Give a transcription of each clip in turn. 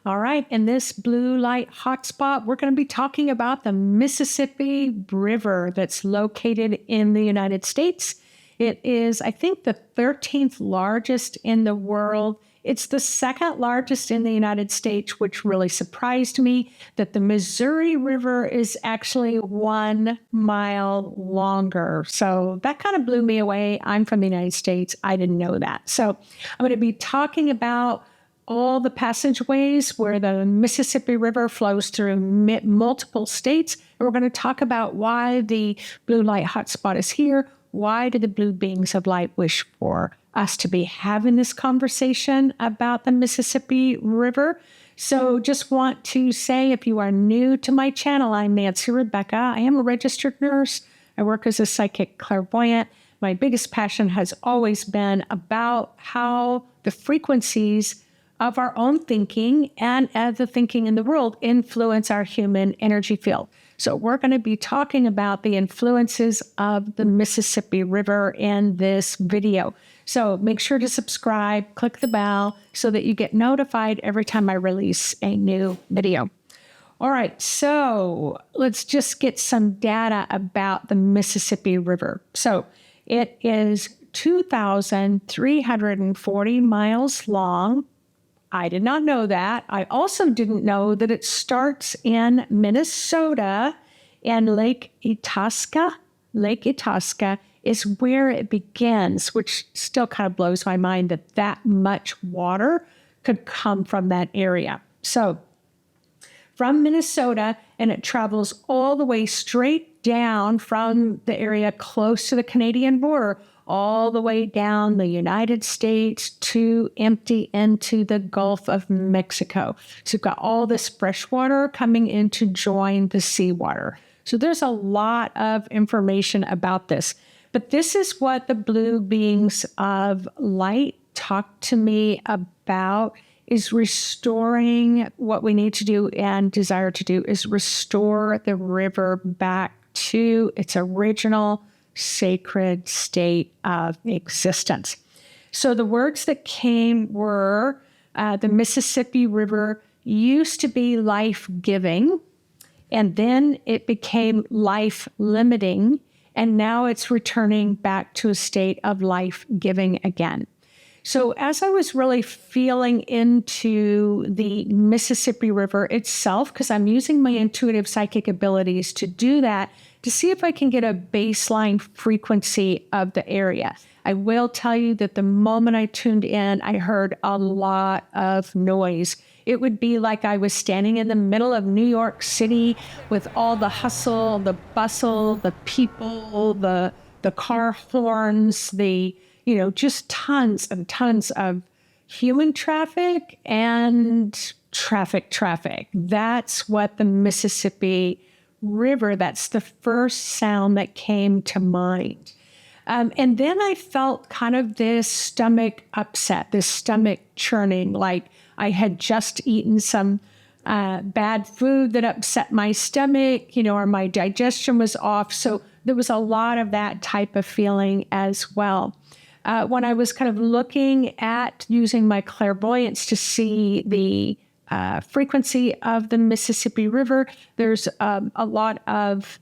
All right, in this blue light hotspot, we're going to be talking about the Mississippi River that's located in the United States. It is, I think, the 13th largest in the world. It's the second largest in the United States, which really surprised me that the Missouri River is actually 1 mile longer. So that kind of blew me away. I'm from the United States. I didn't know that. So I'm going to be talking about all the passageways where the Mississippi River flows through multiple states. And we're going to talk about why the blue light hotspot is here. Why do the blue beings of light wish for us to be having this conversation about the Mississippi River? So just want to say, if you are new to my channel, I'm Nancy Rebecca. I am a registered nurse. I work as a psychic clairvoyant. My biggest passion has always been about how the frequencies of our own thinking and the thinking in the world influence our human energy field. So we're going to be talking about the influences of the Mississippi River in this video. So make sure to subscribe, click the bell so that you get notified every time I release a new video. All right, so let's just get some data about the Mississippi River. So it is 2,340 miles long. I did not know that. I also didn't know that it starts in Minnesota, and Lake Itasca. Lake Itasca is where it begins, which still kind of blows my mind that much water could come from that area. So from Minnesota, and it travels all the way straight down from the area close to the Canadian border, all the way down the United States to empty into the Gulf of Mexico. So you've got all this fresh water coming in to join the seawater. So there's a lot of information about this. But this is what the blue beings of light talk to me about, is restoring what we need to do and desire to do is restore the river back to its original sacred state of existence. So the words that came were, the Mississippi River used to be life-giving, and then it became life-limiting, and now it's returning back to a state of life-giving again. So as I was really feeling into the Mississippi River itself, because I'm using my intuitive psychic abilities to do that, to see if I can get a baseline frequency of the area. I will tell you that the moment I tuned in, I heard a lot of noise. It would be like I was standing in the middle of New York City with all the hustle, the bustle, the people, the car horns, just tons and tons of human traffic and traffic. That's what the Mississippi River, that's the first sound that came to mind. And then I felt kind of this stomach upset, this stomach churning, like I had just eaten some bad food that upset my stomach, or my digestion was off. So there was a lot of that type of feeling as well. When I was kind of looking at using my clairvoyance to see the frequency of the Mississippi River, there's a lot of,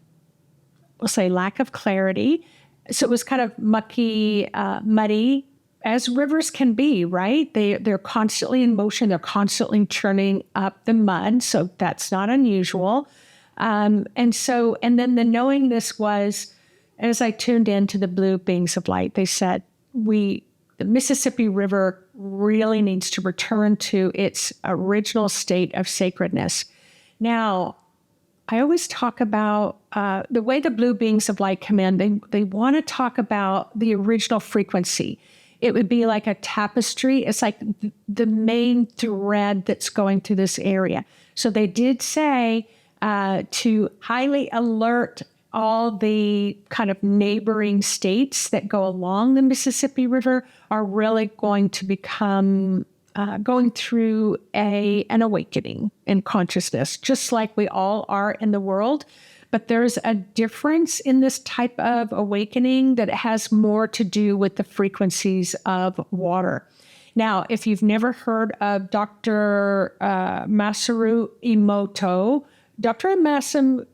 we'll say, lack of clarity. So it was kind of mucky, muddy, as rivers can be, right? They're constantly in motion. They're constantly churning up the mud. So that's not unusual. And then the knowingness was, as I tuned into the blue beings of light, they said, the Mississippi River really needs to return to its original state of sacredness. Now, I always talk about the way the blue beings of light come in, they want to talk about the original frequency. It would be like a tapestry. It's like the main thread that's going through this area. So they did say to highly alert all the kind of neighboring states that go along the Mississippi River are really going to become going through an awakening in consciousness, just like we all are in the world. But there's a difference in this type of awakening that has more to do with the frequencies of water. Now, if you've never heard of Dr. Masaru Emoto, Dr. Masaru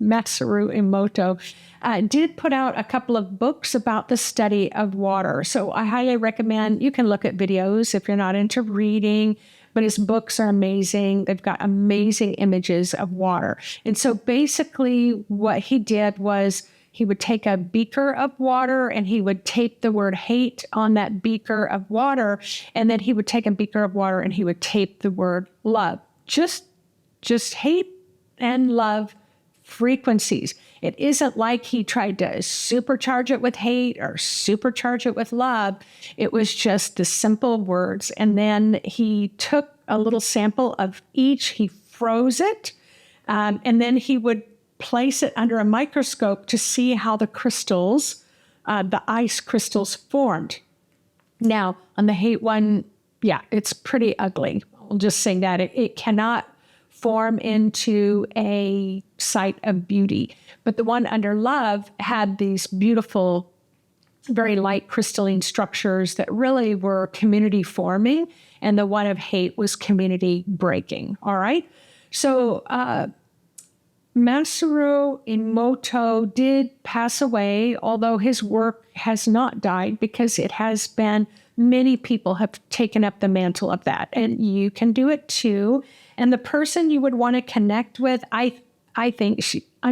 Emoto did put out a couple of books about the study of water. So I highly recommend, you can look at videos if you're not into reading, but his books are amazing. They've got amazing images of water. And so basically what he did was he would take a beaker of water and he would tape the word hate on that beaker of water. And then he would take a beaker of water and he would tape the word love. Just hate and love frequencies. It isn't like he tried to supercharge it with hate or supercharge it with love. It was just the simple words. And then he took a little sample of each, he froze it, and then he would place it under a microscope to see how the crystals, the ice crystals formed. Now, on the hate one, yeah, it's pretty ugly. I'll just say that. It cannot form into a site of beauty. But the one under love had these beautiful, very light crystalline structures that really were community forming, and the one of hate was community breaking. All right? So Masaru Emoto did pass away, although his work has not died because it has been, many people have taken up the mantle of that. And you can do it too. And the person you would want to connect with, I'm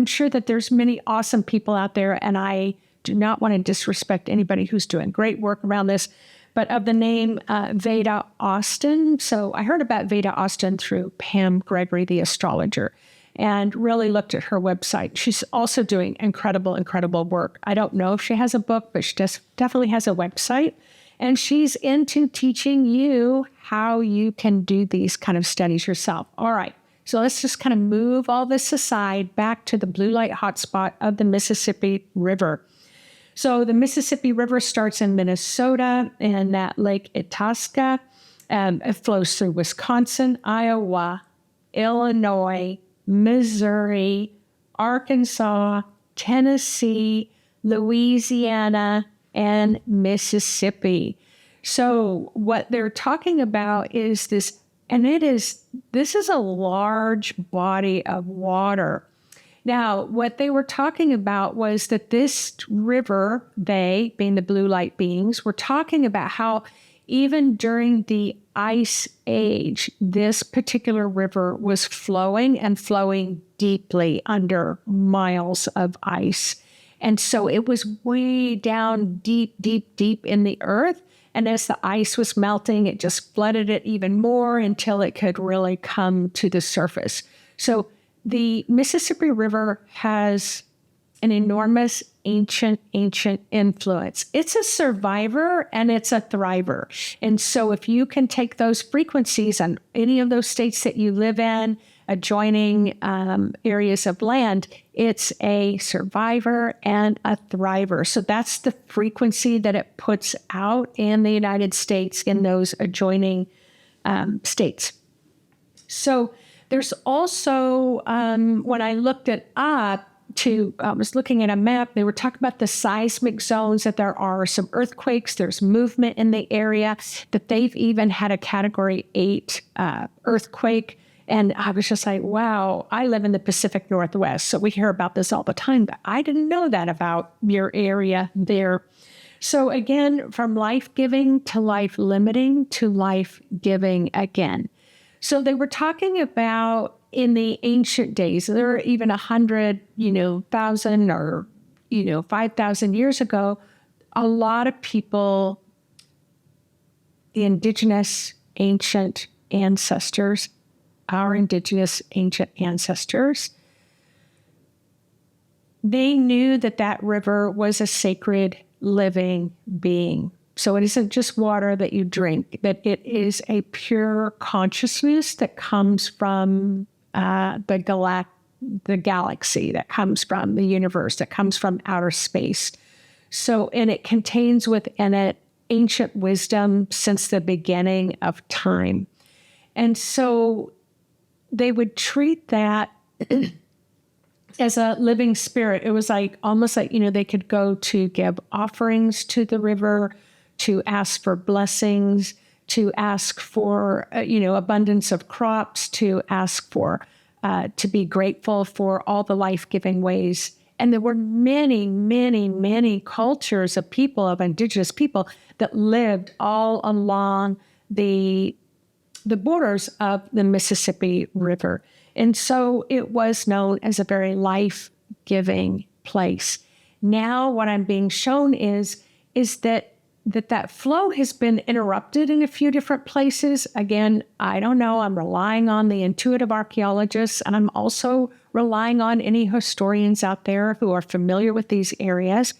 sure that there's many awesome people out there, and I do not want to disrespect anybody who's doing great work around this, but of the name Veda Austin. So I heard about Veda Austin through Pam Gregory, the astrologer, and really looked at her website. She's also doing incredible, incredible work. I don't know if she has a book, but she definitely has a website. And she's into teaching you how you can do these kind of studies yourself. All right, so let's just kind of move all this aside back to the blue light hotspot of the Mississippi River. So the Mississippi River starts in Minnesota, and that Lake Itasca, it flows through Wisconsin, Iowa, Illinois, Missouri, Arkansas, Tennessee, Louisiana, and Mississippi. So what they're talking about is this, and this is a large body of water. Now, what they were talking about was that this river, they, being the blue light beings, were talking about how even during the Ice Age, this particular river was flowing and flowing deeply under miles of ice. And so it was way down deep, deep, deep in the earth. And as the ice was melting, it just flooded it even more until it could really come to the surface. So the Mississippi River has an enormous ancient influence. It's a survivor and it's a thriver. And so if you can take those frequencies on any of those states that you live in, adjoining areas of land, it's a survivor and a thriver. So that's the frequency that it puts out in the United States in those adjoining states. So there's also, when I looked it up, I was looking at a map, they were talking about the seismic zones, that there are some earthquakes, there's movement in the area, that they've even had a Category 8 earthquake. And I was just like, wow, I live in the Pacific Northwest, so we hear about this all the time, but I didn't know that about your area there. So again, from life-giving to life-limiting to life-giving again. So they were talking about in the ancient days, there were even 100,000 or 5,000 years ago, a lot of people, the indigenous ancient ancestors, our indigenous ancient ancestors, they knew that that river was a sacred living being. So it isn't just water that you drink, that it is a pure consciousness that comes from the galaxy, that comes from the universe, that comes from outer space. So, and it contains within it ancient wisdom since the beginning of time. And so they would treat that as a living spirit. It was like almost like, they could go to give offerings to the river, to ask for blessings, to ask for, abundance of crops, to ask for, to be grateful for all the life-giving ways. And there were many, many, many cultures of people, of indigenous people, that lived all along the borders of the Mississippi River. And so it was known as a very life-giving place. Now what I'm being shown is that flow has been interrupted in a few different places. Again, I don't know. I'm relying on the intuitive archaeologists, and I'm also relying on any historians out there who are familiar with these areas.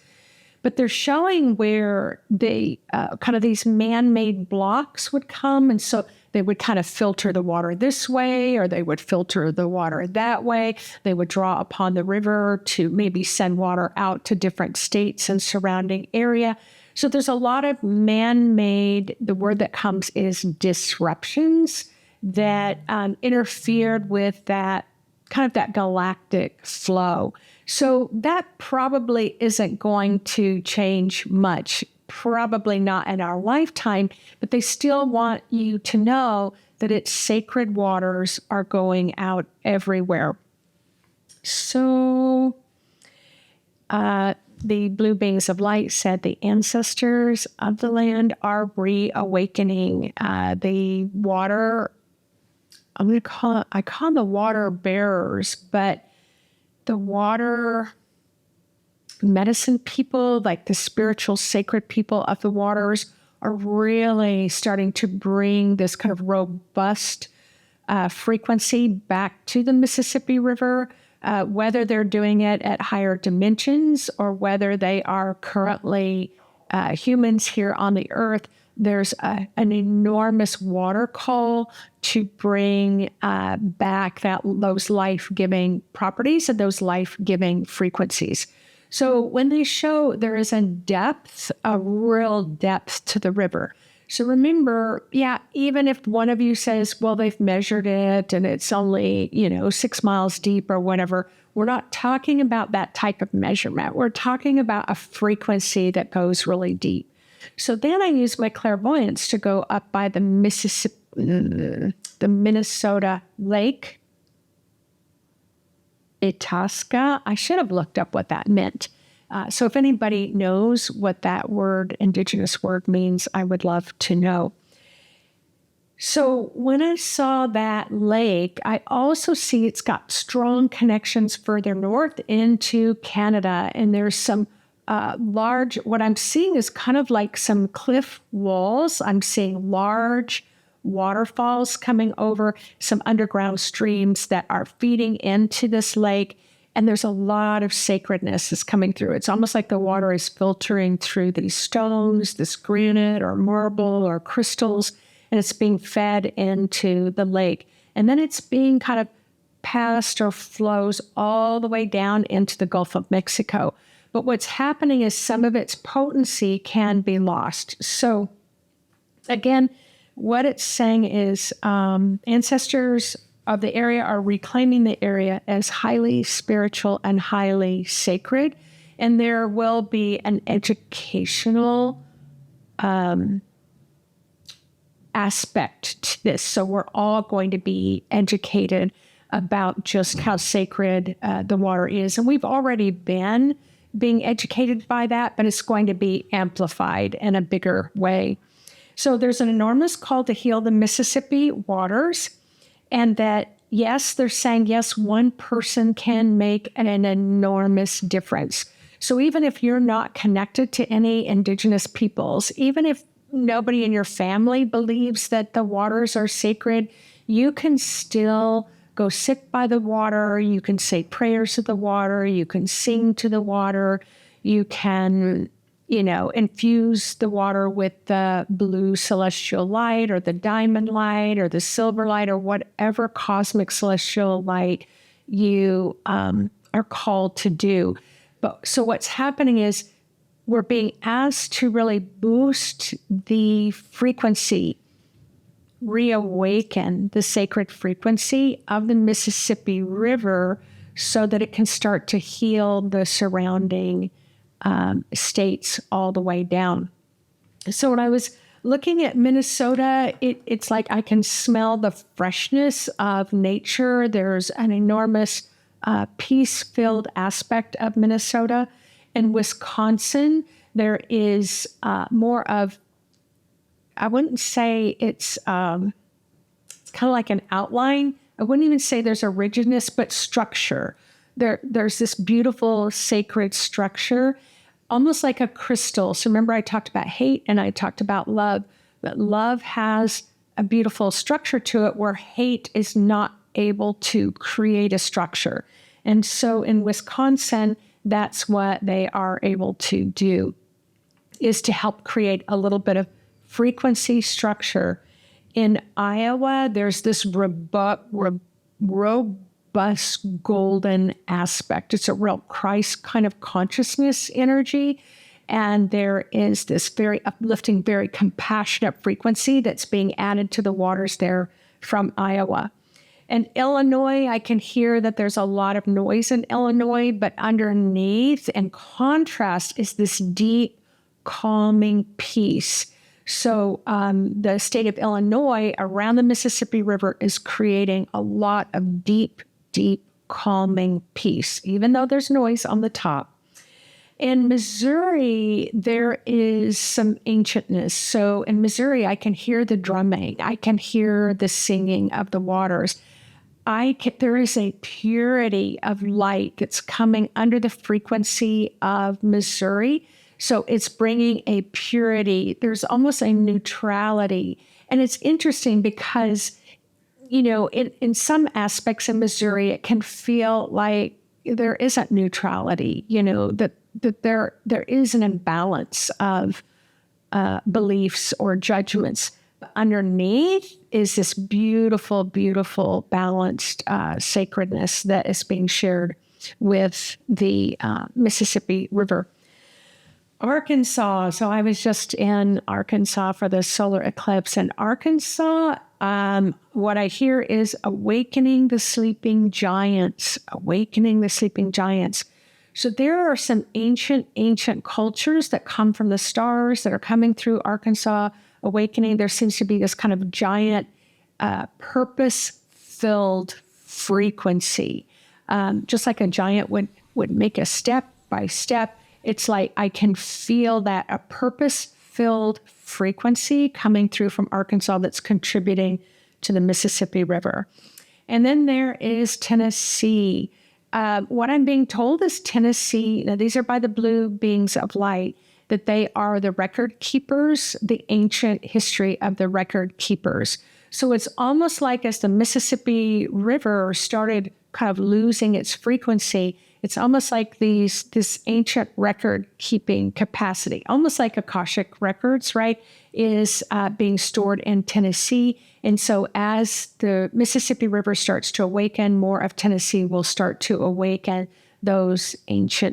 But they're showing where they kind of these man-made blocks would come. And so they would kind of filter the water this way, or they would filter the water that way. They would draw upon the river to maybe send water out to different states and surrounding area. So there's a lot of man-made, the word that comes is disruptions that interfered with that kind of that galactic flow. So that probably isn't going to change much, probably not in our lifetime, but they still want you to know that its sacred waters are going out everywhere. So the blue beings of light said the ancestors of the land are reawakening. The water, I call them the water bearers, but the water medicine people, like the spiritual sacred people of the waters, are really starting to bring this kind of robust frequency back to the Mississippi River, whether they're doing it at higher dimensions or whether they are currently humans here on the earth. There's an enormous water call to bring back those life-giving properties and those life-giving frequencies. So when they show there is a real depth to the river. So remember, even if one of you says, well, they've measured it and it's only, 6 miles deep or whatever, we're not talking about that type of measurement. We're talking about a frequency that goes really deep. So then I use my clairvoyance to go up by the Minnesota Lake, Itasca. I should have looked up what that meant. So if anybody knows what that indigenous word means, I would love to know. So when I saw that lake, I also see it's got strong connections further north into Canada. And there's some what I'm seeing is kind of like some cliff walls. I'm seeing large waterfalls coming over, some underground streams that are feeding into this lake. And there's a lot of sacredness that's coming through. It's almost like the water is filtering through these stones, this granite or marble or crystals, and it's being fed into the lake. And then it's being kind of passed or flows all the way down into the Gulf of Mexico. But what's happening is some of its potency can be lost. So again, what it's saying is ancestors of the area are reclaiming the area as highly spiritual and highly sacred. And there will be an educational aspect to this. So we're all going to be educated about just how sacred the water is. And we've already been being educated by that, but it's going to be amplified in a bigger way. So there's an enormous call to heal the Mississippi waters, and that, yes, they're saying, yes, one person can make an enormous difference. So even if you're not connected to any indigenous peoples, even if nobody in your family believes that the waters are sacred, you can still go sit by the water, you can say prayers to the water, you can sing to the water, you can, infuse the water with the blue celestial light or the diamond light or the silver light or whatever cosmic celestial light you are called to do. But so what's happening is we're being asked to really boost the frequency, reawaken the sacred frequency of the Mississippi River so that it can start to heal the surrounding states all the way down. So when I was looking at Minnesota, it's like I can smell the freshness of nature. There's an enormous peace-filled aspect of Minnesota. In Wisconsin, there is more of, I wouldn't say it's kind of like an outline. I wouldn't even say there's a rigidness, but structure. There's this beautiful sacred structure, almost like a crystal. So remember, I talked about hate and I talked about love, but love has a beautiful structure to it where hate is not able to create a structure. And so in Wisconsin, that's what they are able to do, is to help create a little bit of frequency structure. In Iowa, there's this robust golden aspect. It's a real Christ kind of consciousness energy. And there is this very uplifting, very compassionate frequency that's being added to the waters there from Iowa. And Illinois, I can hear that there's a lot of noise in Illinois, but underneath and contrast is this deep, calming peace. So the state of Illinois around the Mississippi River is creating a lot of deep, deep, calming peace, even though there's noise on the top. In Missouri, there is some ancientness. So in Missouri, I can hear the drumming. I can hear the singing of the waters. There is a purity of light that's coming under the frequency of Missouri. So it's bringing a purity. There's almost a neutrality. And it's interesting because, in some aspects in Missouri, it can feel like there isn't neutrality, that there is an imbalance of beliefs or judgments. But underneath is this beautiful, beautiful, balanced sacredness that is being shared with the Mississippi River. Arkansas. So I was just in Arkansas for the solar eclipse. And Arkansas, what I hear is awakening the sleeping giants, awakening the sleeping giants. So there are some ancient cultures that come from the stars that are coming through Arkansas awakening. There seems to be this kind of giant purpose-filled frequency. Just like a giant would make a step by step. It's like I can feel that a purpose-filled frequency coming through from Arkansas that's contributing to the Mississippi River. And then there is Tennessee. What I'm being told is Tennessee, now these are by the blue beings of light, that they are the record keepers, the ancient history of the record keepers. So it's almost like as the Mississippi River started kind of losing its frequency, it's almost like this ancient record-keeping capacity, almost like Akashic records, right, is being stored in Tennessee. And so as the Mississippi River starts to awaken, more of Tennessee will start to awaken those ancient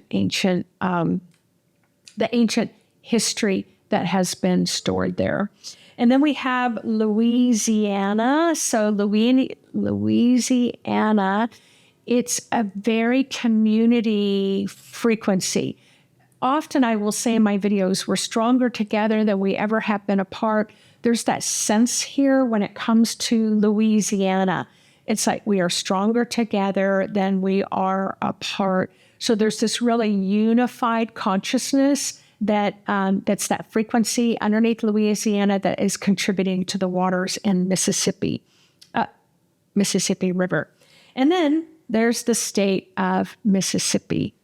history that has been stored there. And then we have Louisiana. So Louisiana, it's a very community frequency. Often I will say in my videos, we're stronger together than we ever have been apart. There's that sense here when it comes to Louisiana. It's like we are stronger together than we are apart. So there's this really unified consciousness that's that frequency underneath Louisiana that is contributing to the waters in Mississippi River. And then there's the state of Mississippi.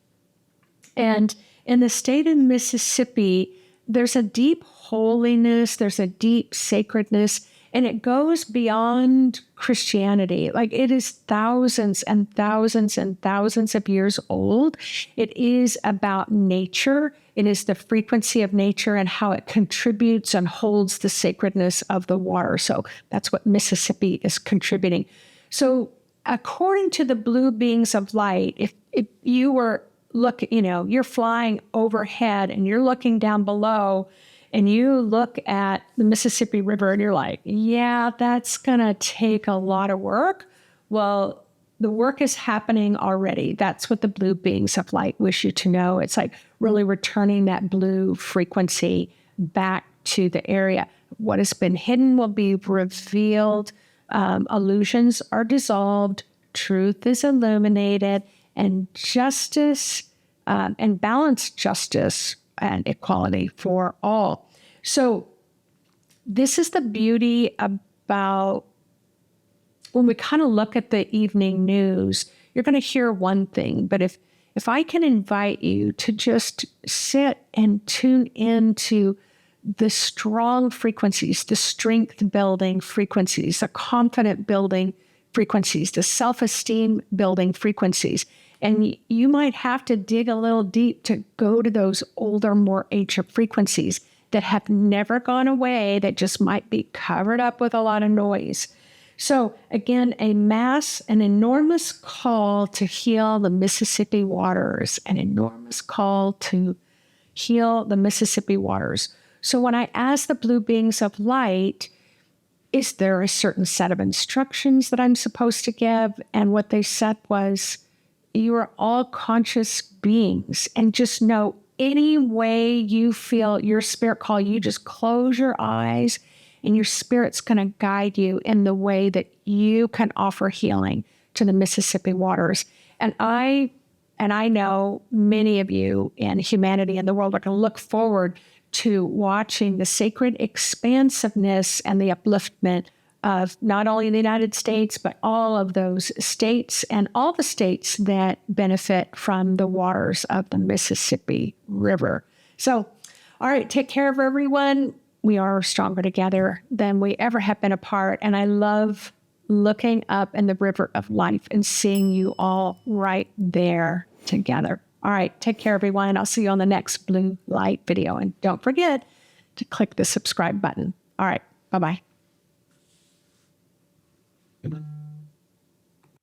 And in the state of Mississippi, there's a deep holiness, there's a deep sacredness, and it goes beyond Christianity. Like it is thousands and thousands and thousands of years old. It is about nature. It is the frequency of nature and how it contributes and holds the sacredness of the water. So that's what Mississippi is contributing. So according to the blue beings of light, if you were you're flying overhead and you're looking down below and you look at the Mississippi River and you're like, yeah, that's going to take a lot of work. Well, the work is happening already. That's what the blue beings of light wish you to know. It's like really returning that blue frequency back to the area. What has been hidden will be revealed. Illusions are dissolved. Truth is illuminated, and justice and balanced justice and equality for all. So this is the beauty about when we kind of look at the evening news. You're going to hear one thing, but if I can invite you to just sit and tune into the strong frequencies, the strength building frequencies, the confident building frequencies, the self-esteem building frequencies. And you might have to dig a little deep to go to those older, more ancient frequencies that have never gone away, that just might be covered up with a lot of noise. So again, an enormous call to heal the Mississippi waters, an enormous call to heal the Mississippi waters. So when I asked the blue beings of light, is there a certain set of instructions that I'm supposed to give? And what they said was, you are all conscious beings, and just know any way you feel your spirit call, you just close your eyes and your spirit's going to guide you in the way that you can offer healing to the Mississippi waters. And I know many of you in humanity and the world are going to look forward to watching the sacred expansiveness and the upliftment of not only the United States, but all of those states and all the states that benefit from the waters of the Mississippi River. So, all right, take care of everyone. We are stronger together than we ever have been apart. And I love looking up in the river of life and seeing you all right there together. All right, take care, everyone. I'll see you on the next blue light video. And don't forget to click the subscribe button. All right, bye-bye.